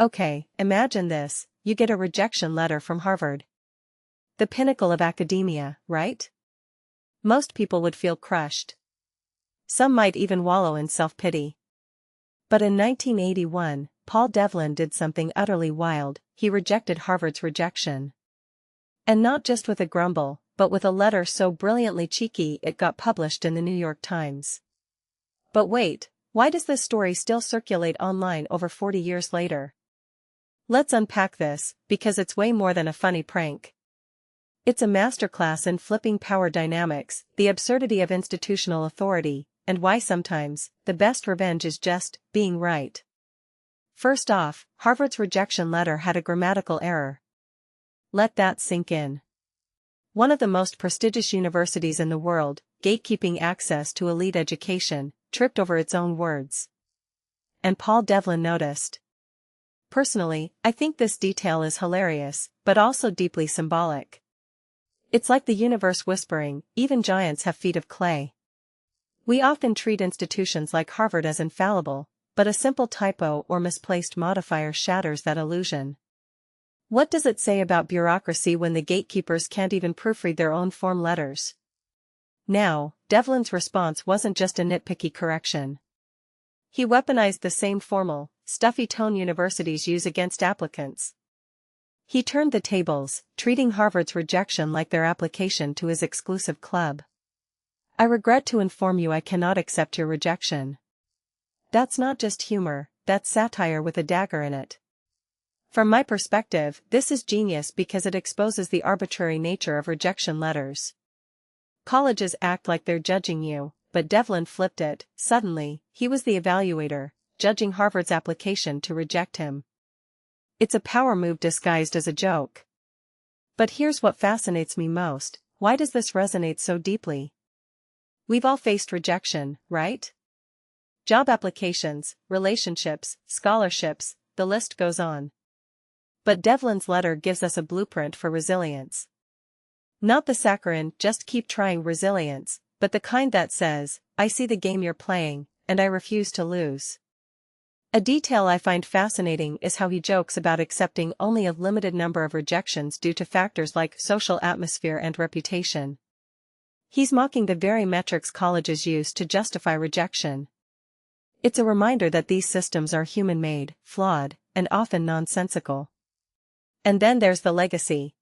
Okay, imagine this, you get a rejection letter from Harvard. The pinnacle of academia, right? Most people would feel crushed. Some might even wallow in self-pity. But in 1981, Paul Devlin did something utterly wild. He rejected Harvard's rejection. And not just with a grumble, but with a letter so brilliantly cheeky it got published in the New York Times. But wait, why does this story still circulate online over 40 years later? Let's unpack this, because it's way more than a funny prank. It's a masterclass in flipping power dynamics, the absurdity of institutional authority, and why sometimes, the best revenge is just being right. First off, Harvard's rejection letter had a grammatical error. Let that sink in. One of the most prestigious universities in the world, gatekeeping access to elite education, tripped over its own words. And Paul Devlin noticed. Personally, I think this detail is hilarious, but also deeply symbolic. It's like the universe whispering, even giants have feet of clay. We often treat institutions like Harvard as infallible, but a simple typo or misplaced modifier shatters that illusion. What does it say about bureaucracy when the gatekeepers can't even proofread their own form letters? Now, Devlin's response wasn't just a nitpicky correction. He weaponized the same formal, stuffy tone universities use against applicants. He turned the tables, treating Harvard's rejection like their application to his exclusive club. I regret to inform you I cannot accept your rejection. That's not just humor, that's satire with a dagger in it. From my perspective, this is genius because it exposes the arbitrary nature of rejection letters. Colleges act like they're judging you, but Devlin flipped it. Suddenly, he was the evaluator, judging Harvard's application to reject him. It's a power move disguised as a joke. But here's what fascinates me most, why does this resonate so deeply? We've all faced rejection, right? Job applications, relationships, scholarships, the list goes on. But Devlin's letter gives us a blueprint for resilience. Not the saccharine, just keep trying resilience, but the kind that says, I see the game you're playing, and I refuse to lose. A detail I find fascinating is how he jokes about accepting only a limited number of rejections due to factors like social atmosphere and reputation. He's mocking the very metrics colleges use to justify rejection. It's a reminder that these systems are human-made, flawed, and often nonsensical. And then there's the legacy.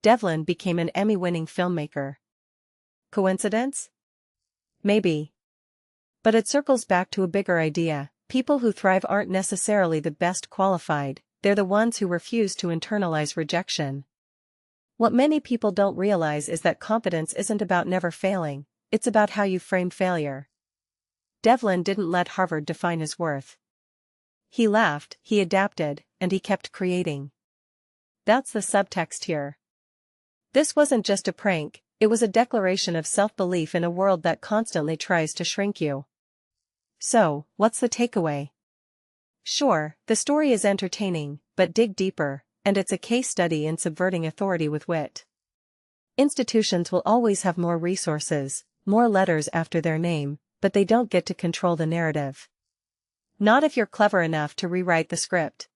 Devlin became an Emmy-winning filmmaker. Coincidence? Maybe. But it circles back to a bigger idea. People who thrive aren't necessarily the best qualified, they're the ones who refuse to internalize rejection. What many people don't realize is that competence isn't about never failing, it's about how you frame failure. Devlin didn't let Harvard define his worth. He laughed, he adapted, and he kept creating. That's the subtext here. This wasn't just a prank, it was a declaration of self-belief in a world that constantly tries to shrink you. So, what's the takeaway? Sure, the story is entertaining, but dig deeper, and it's a case study in subverting authority with wit. Institutions will always have more resources, more letters after their name, but they don't get to control the narrative. Not if you're clever enough to rewrite the script.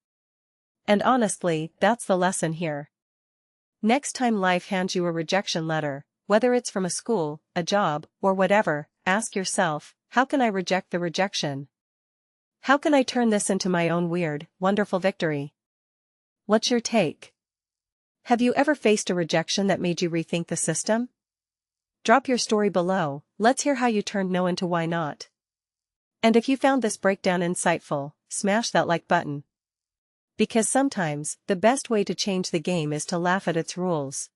And honestly, that's the lesson here. Next time life hands you a rejection letter, whether it's from a school, a job, or whatever, ask yourself, how can I reject the rejection? How can I turn this into my own weird, wonderful victory? What's your take? Have you ever faced a rejection that made you rethink the system? Drop your story below, let's hear how you turned no into why not. And if you found this breakdown insightful, smash that like button. Because sometimes, the best way to change the game is to laugh at its rules.